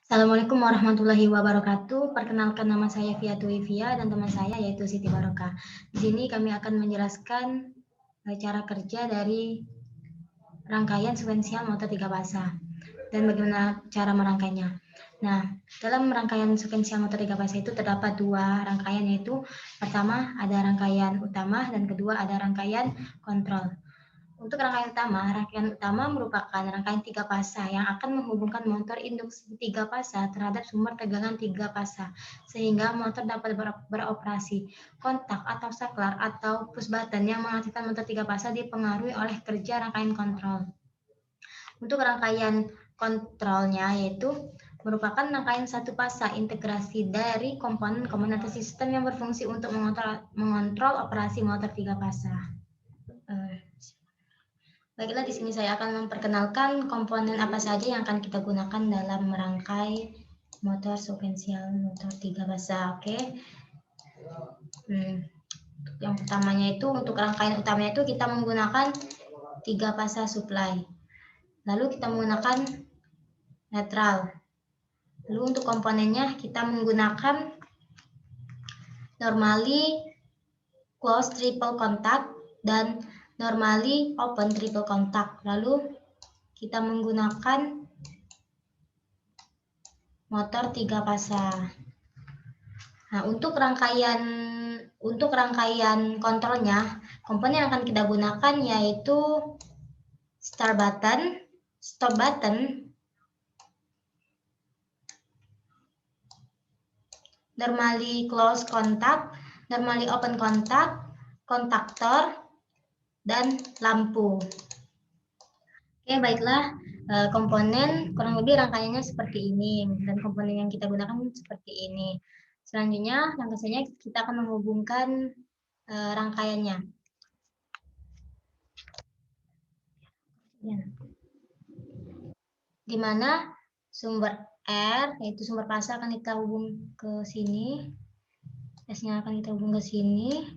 Assalamualaikum warahmatullahi wabarakatuh. Perkenalkan, nama saya Fiatwi Fia dan teman saya yaitu Siti Barokah. Di sini kami akan menjelaskan cara kerja dari rangkaian sekuensial motor 3 fasa dan bagaimana cara merangkainya. Nah, dalam rangkaian sekuensial motor 3 fasa itu terdapat dua rangkaian, yaitu pertama ada rangkaian utama dan kedua ada rangkaian kontrol. Untuk rangkaian utama merupakan rangkaian 3 fasa yang akan menghubungkan motor induksi 3 fasa terhadap sumber tegangan 3 fasa, sehingga motor dapat beroperasi. Kontak atau saklar atau push button yang mengaktifkan motor 3 fasa dipengaruhi oleh kerja rangkaian kontrol. Untuk rangkaian kontrolnya yaitu merupakan rangkaian satu fasa integrasi dari komponen-komponen atau sistem yang berfungsi untuk mengontrol operasi motor 3 fasa. Baiklah, di sini saya akan memperkenalkan komponen apa saja yang akan kita gunakan dalam merangkai motor sekuensial motor 3 fasa. Oke. Yang pertamanya itu untuk rangkaian utamanya itu kita menggunakan 3 fasa supply. Lalu kita menggunakan netral. Lalu untuk komponennya kita menggunakan normally close triple contact dan normally open triple contact. Lalu kita menggunakan motor 3 fasa. Nah, untuk rangkaian kontrolnya, komponen yang akan kita gunakan yaitu start button, stop button, normally close contact, normally open contact, kontaktor, dan lampu. Oke, baiklah, komponen kurang lebih rangkaiannya seperti ini dan komponen yang kita gunakan seperti ini. Selanjutnya, langkahnya kita akan menghubungkan rangkaiannya. Di mana sumber R, yaitu sumber fasa, akan kita hubung ke sini. S-nya akan kita hubung ke sini.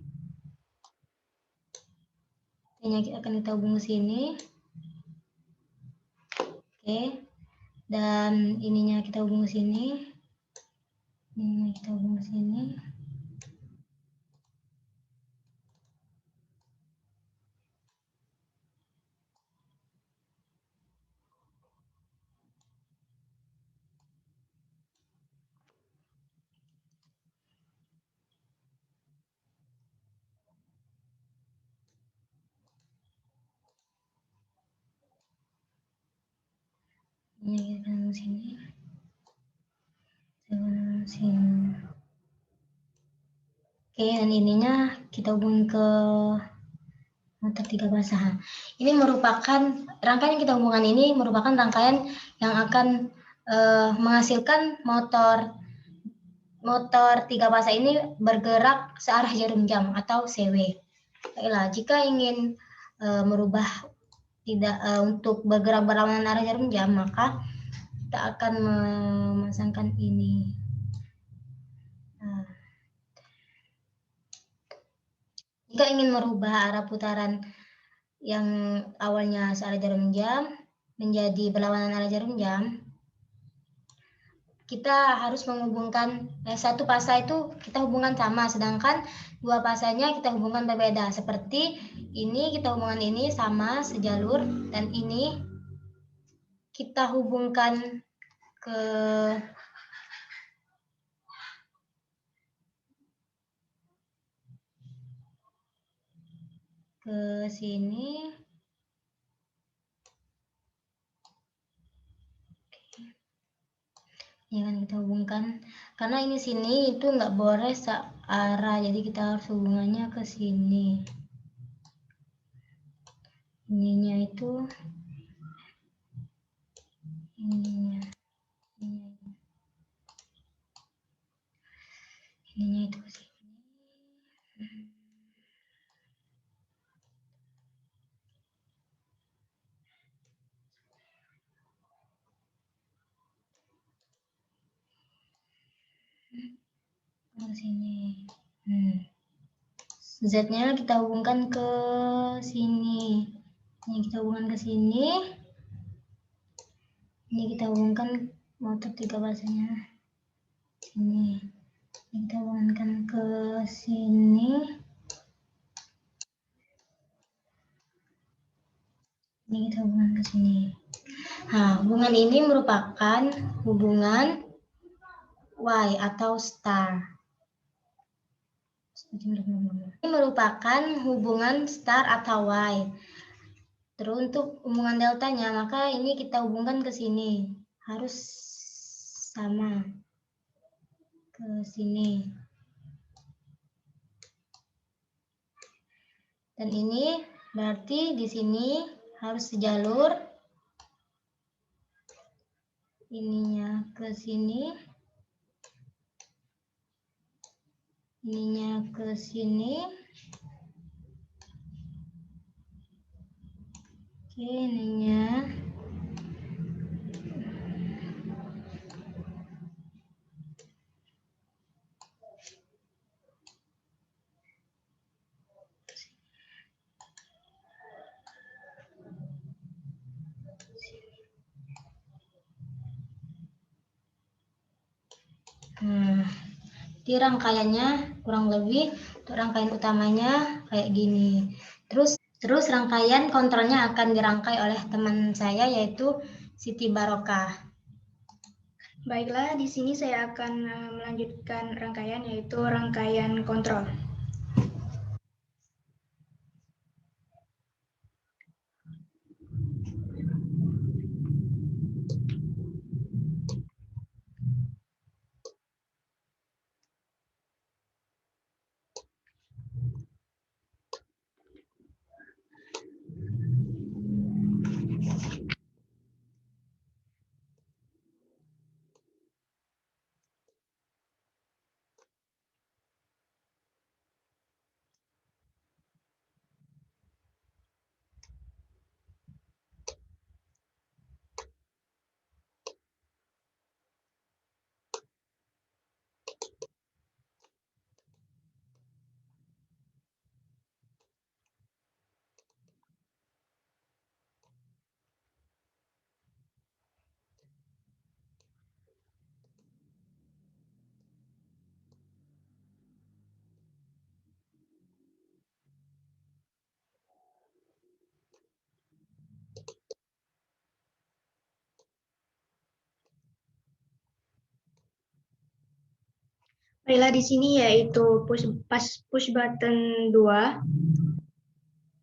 T-nya akan kita hubung ke sini. Oke. Dan ininya kita hubung ke sini. Ininya kita hubung ke sini. Ini kita hubung sini. Sini. Oke, dan ininya kita hubung ke motor 3 fasa. Ini merupakan rangkaian yang kita hubungkan ini merupakan rangkaian yang akan menghasilkan motor 3 fasa ini bergerak searah jarum jam atau CW. Baiklah, jika ingin merubah untuk bergerak berlawanan arah jarum jam, maka kita akan memasangkan ini. Jika ingin merubah arah putaran yang awalnya searah jarum jam menjadi berlawanan arah jarum jam, kita harus menghubungkan satu fasa itu kita hubungkan sama, sedangkan dua fasanya kita hubungkan berbeda. Seperti ini kita hubungkan ini sama sejalur, dan ini kita hubungkan ke sini. Ini kan kita hubungkan, karena ini sini itu nggak boleh searah, jadi kita harus hubungannya ke sini. Ininya itu ininya itu ke sini. Ke sini. Z-nya kita hubungkan ke sini. Ini kita hubungkan ke sini. Ini kita hubungkan untuk 3 bahasanya. Sini. Kita hubungkan ke sini. Ini kita hubungkan ke sini. Nah, hubungan ini merupakan hubungan Y atau star. Ini merupakan hubungan star atau Y. Terus untuk hubungan deltanya, maka ini kita hubungkan ke sini. Harus sama. Ke sini. Dan ini berarti di sini harus sejalur. Ininya ke sini. Ininya ke sini. Oke, ininya. Di rangkaiannya kurang lebih untuk rangkaian utamanya kayak gini. Terus rangkaian kontrolnya akan dirangkai oleh teman saya yaitu Siti Barokah. Baiklah, di sini saya akan melanjutkan rangkaian yaitu rangkaian kontrol. Baiklah, di sini yaitu push button 2,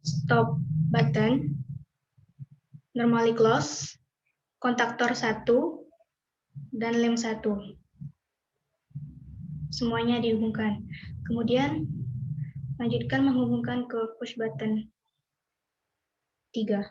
stop button, normally close, kontaktor 1, dan lem 1. Semuanya dihubungkan. Kemudian lanjutkan menghubungkan ke push button 3.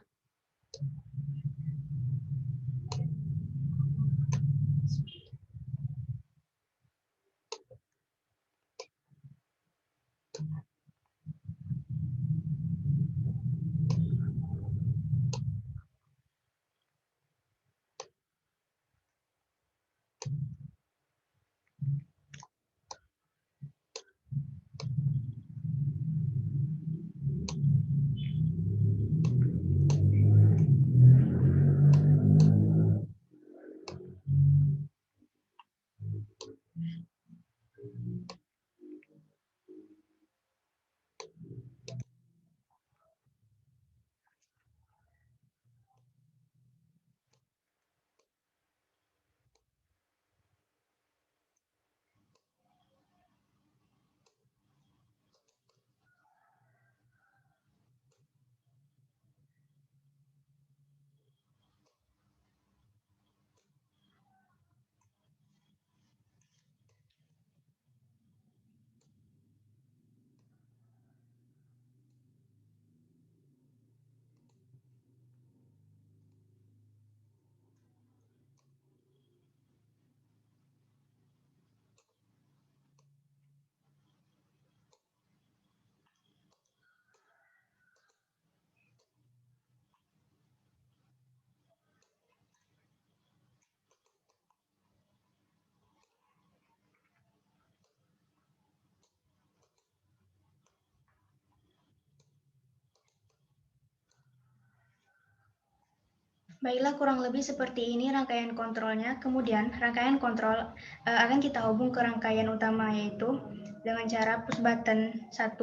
Baiklah, kurang lebih seperti ini rangkaian kontrolnya. Kemudian rangkaian kontrol akan kita hubung ke rangkaian utama, yaitu dengan cara push button 1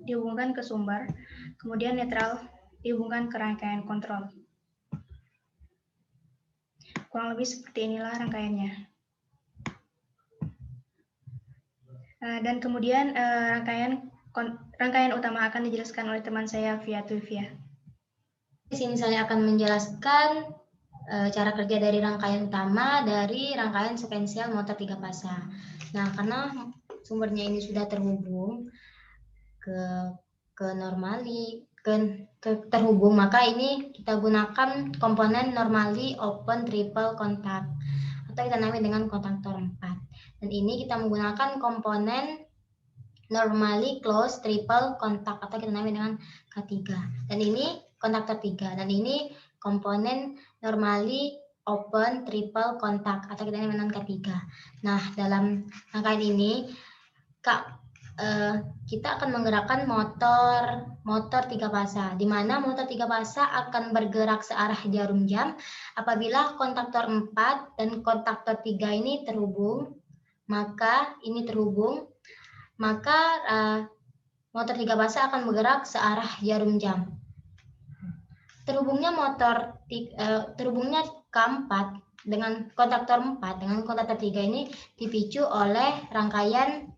dihubungkan ke sumber, kemudian netral dihubungkan ke rangkaian kontrol. Kurang lebih seperti inilah rangkaiannya. Dan kemudian rangkaian utama akan dijelaskan oleh teman saya Via. Di sini saya akan menjelaskan cara kerja dari rangkaian utama dari rangkaian sekuensial motor 3 fasa. Nah, karena sumbernya ini sudah terhubung ke terhubung, maka ini kita gunakan komponen normally open triple contact atau kita namai dengan kontaktor 4. Dan ini kita menggunakan komponen normally close triple contact atau kita namai dengan K3. Dan ini kontaktor 3. Dan ini komponen normally open triple contact atau kita namai dengan K3. Nah, dalam rangkaian ini kita akan menggerakkan motor 3 fasa, di mana motor 3 fasa akan bergerak searah jarum jam apabila kontaktor 4 dan kontaktor 3 ini terhubung, maka motor 3 fasa akan bergerak searah jarum jam. Terhubungnya K4 dengan kontaktor 4 dengan kontaktor 3 ini dipicu oleh rangkaian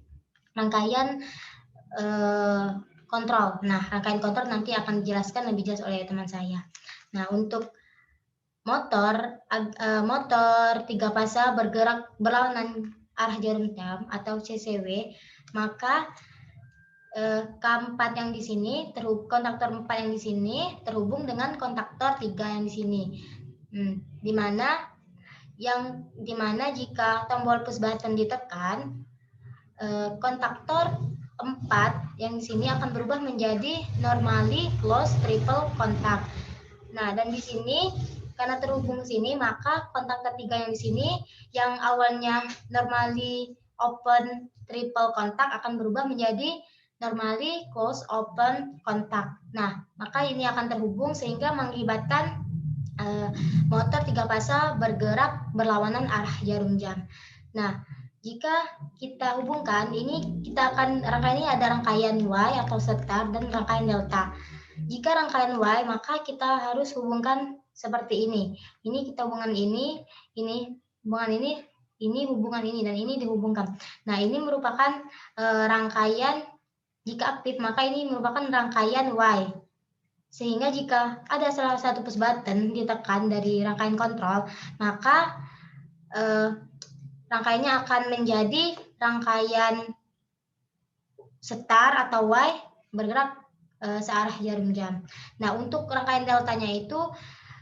kontrol. Nah, rangkaian kontrol nanti akan dijelaskan lebih jelas oleh teman saya. Nah, untuk motor 3 fasa bergerak berlawanan arah jarum jam atau CCW, maka K4 yang di sini kontaktor 4 yang di sini terhubung dengan kontaktor 3 yang di sini. Di mana jika tombol push button ditekan, kontaktor 4 yang di sini akan berubah menjadi normally close triple contact. Nah, dan di sini karena terhubung sini, maka kontaktor 3 yang di sini yang awalnya normally open triple contact akan berubah menjadi normally close open contact. Nah, maka ini akan terhubung sehingga mengakibatkan motor 3 fasa bergerak berlawanan arah jarum jam. Nah, jika kita hubungkan ini, rangkaian ini ada rangkaian Y atau setar dan rangkaian delta. Jika rangkaian Y, maka kita harus hubungkan seperti ini. Ini kita hubungan ini hubungan ini hubungan ini, dan ini dihubungkan. Nah, ini merupakan rangkaian, jika aktif, maka ini merupakan rangkaian Y. Sehingga jika ada salah satu push button ditekan dari rangkaian kontrol, maka rangkaiannya akan menjadi rangkaian setar atau Y bergerak searah jarum jam. Nah, untuk rangkaian deltanya itu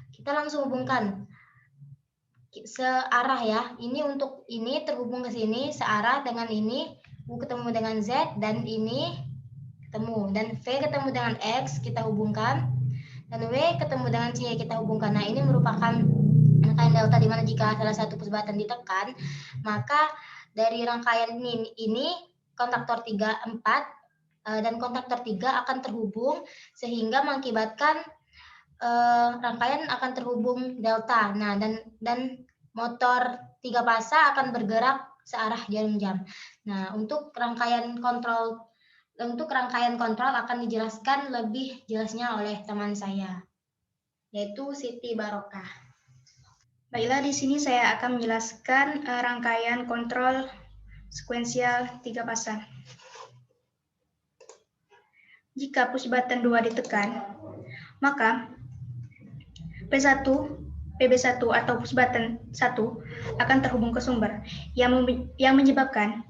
kita langsung hubungkan searah ya. Ini untuk ini terhubung ke sini searah dengan ini, U ketemu dengan Z, dan ini ketemu, dan V ketemu dengan X kita hubungkan, dan W ketemu dengan C kita hubungkan. Nah, ini merupakan rangkaian delta, di mana jika salah satu push button ditekan, maka dari rangkaian ini kontaktor 3, 4 dan kontaktor 3 akan terhubung sehingga mengakibatkan rangkaian akan terhubung delta. Nah, dan motor 3 fasa akan bergerak searah jarum jam. Nah, untuk rangkaian kontrol akan dijelaskan lebih jelasnya oleh teman saya, yaitu Siti Barokah. Baiklah, di sini saya akan menjelaskan rangkaian kontrol sekuensial 3 fasa. Jika push button 2 ditekan, maka P1, PB1 atau push button 1 akan terhubung ke sumber yang menyebabkan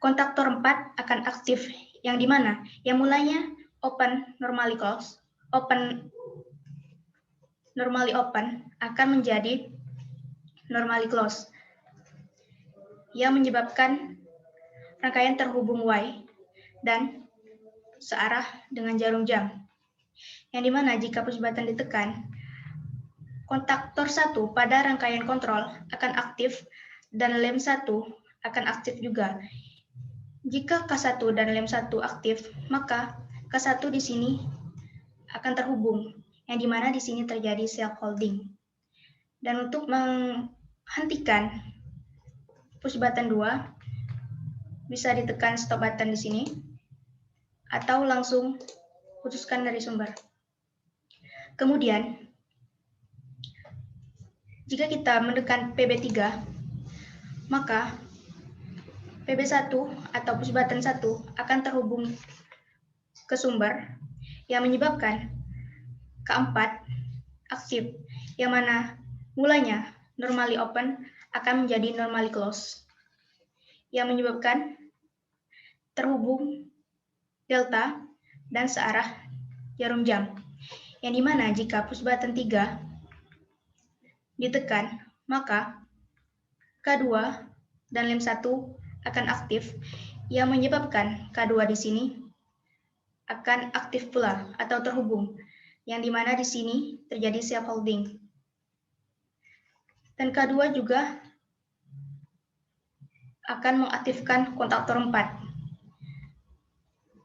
kontaktor 4 akan aktif, yang dimana yang mulanya open normally close, normally open akan menjadi normally close, yang menyebabkan rangkaian terhubung Y dan searah dengan jarum jam, yang dimana jika push button ditekan, kontaktor 1 pada rangkaian kontrol akan aktif dan lem 1 akan aktif juga. Jika K1 dan lem 1 aktif, maka K1 di sini akan terhubung, yang dimana di sini terjadi self holding. Dan untuk menghentikan push button 2, bisa ditekan stop button di sini, atau langsung putuskan dari sumber. Kemudian, jika kita menekan PB3, maka PB1 atau push button 1 akan terhubung ke sumber yang menyebabkan keempat aktif, yang mana mulanya normally open akan menjadi normally close, yang menyebabkan terhubung delta dan searah jarum jam, yang dimana jika push button 3 ditekan, maka K2 dan lem 1 akan aktif, yang menyebabkan K2 di sini akan aktif pula atau terhubung, yang dimana di sini terjadi self holding. Dan K2 juga akan mengaktifkan kontaktor 4,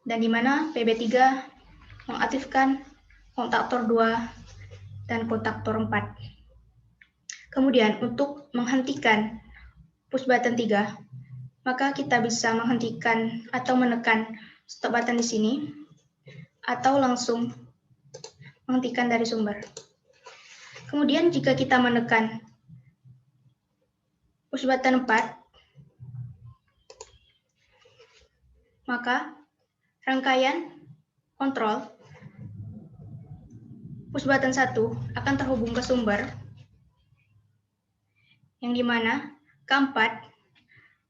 dan dimana PB3 mengaktifkan kontaktor 2 dan kontaktor 4. Kemudian untuk menghentikan push button 3, maka kita bisa menghentikan atau menekan stop button di sini, atau langsung menghentikan dari sumber. Kemudian jika kita menekan push button 4, maka rangkaian kontrol push button 1 akan terhubung ke sumber, yang dimana K4,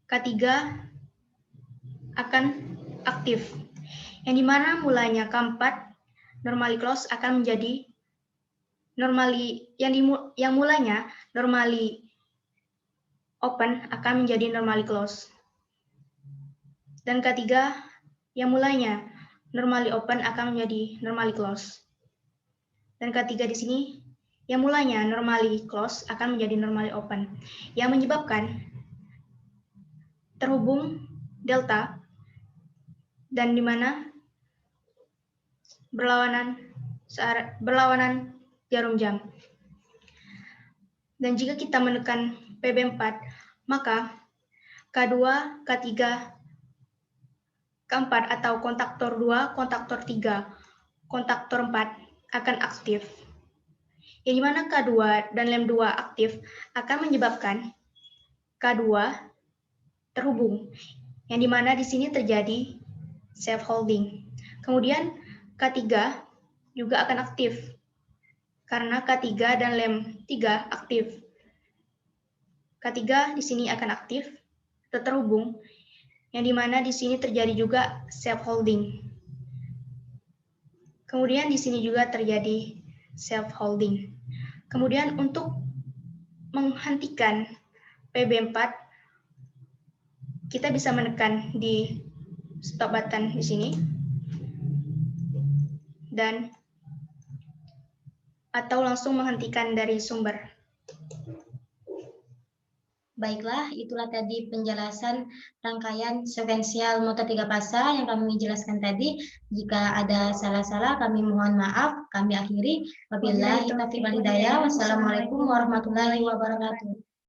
K3 akan aktif, yang dimana mulanya K4 normally close akan menjadi normally, yang mulanya normally open akan menjadi normally close, dan K3 yang mulanya normally open akan menjadi normally close, dan K3 di sini yang mulanya normally close akan menjadi normally open, yang menyebabkan terhubung delta, dan dimana berlawanan jarum jam. Dan jika kita menekan PB4, maka K2, K3, K4 atau kontaktor 2, kontaktor 3, kontaktor 4 akan aktif. Yang dimana K2 dan lem 2 aktif akan menyebabkan K2 terhubung, yang dimana di sini terjadi self holding. Kemudian K3 juga akan aktif karena K3 dan lem 3 aktif. K3 di sini akan aktif, terhubung, yang dimana di sini terjadi juga self holding. Kemudian di sini juga terjadi self holding. Kemudian untuk menghentikan PB4, kita bisa menekan di stop button di sini, dan atau langsung menghentikan dari sumber. Baiklah, itulah tadi penjelasan rangkaian sekuensial motor 3 fasa yang kami jelaskan tadi. Jika ada salah-salah, kami mohon maaf. Kami akhiri. Wabillahi taufiq wal hidayah. Wassalamualaikum warahmatullahi wabarakatuh.